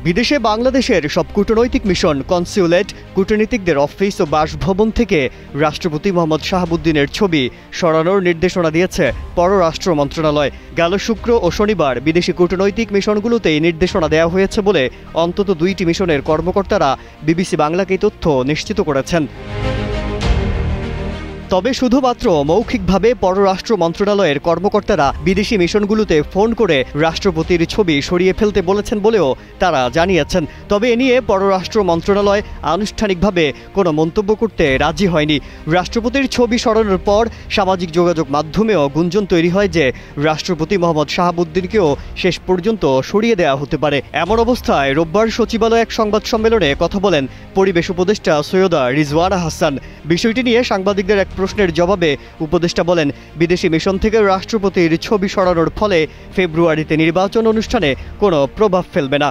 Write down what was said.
বিদেশে বাংলাদেশের সব কূটনৈতিক মিশন, কনস্যুলেট, কূটনীতিকদের অফিস ও বাসভবন থেকে রাষ্ট্রপতি মোহাম্মদ শাহাবুদ্দিনের ছবি সরানোর নির্দেশনা দিয়েছে পররাষ্ট্র মন্ত্রণালয়। গেল শুক্র ও শনিবার বিদেশি কূটনৈতিক মিশনগুলোতেই নির্দেশনা দেওয়া হয়েছে বলে অন্তত 2টি মিশনের কর্মকর্তারা বিবিসি বাংলাকে তথ্য নিশ্চিত করেছেন। তবে শুধুমাত্র মৌখিকভাবে পররাষ্ট্র মন্ত্রণালয়ের কর্মকর্তারা বিদেশি মিশনগুলোতে ফোন করে রাষ্ট্রপতির ছবি সরিয়ে ফেলতে বলেছেন বলেও তারা জানিয়েছেন। তবে এ নিয়ে পররাষ্ট্র মন্ত্রণালয় আনুষ্ঠানিকভাবে কোনো মন্তব্য করতে রাজি হয়নি। রাষ্ট্রপতির ছবি সরানোর পর সামাজিক যোগাযোগ মাধ্যমেও গুঞ্জন তৈরি হয় যে রাষ্ট্রপতি মোহাম্মদ শাহাবুদ্দিনকেও শেষ পর্যন্ত সরিয়ে দেওয়া হতে পারে। এমন অবস্থায় রোববার সচিবালয়ে এক সংবাদ সম্মেলনে কথা বলেন পরিবেশ উপদেষ্টা সৈয়দা রিজওয়ানা হাসান। বিষয়টি নিয়ে সাংবাদিকদের এক প্রশ্নের জবাবে উপদেষ্টা বলেন, বিদেশি মিশন থেকে রাষ্ট্রপতির ছবি সরানোর ফলে ফেব্রুয়ারিতে নির্বাচন অনুষ্ঠানে কোনো প্রভাব ফেলবে না।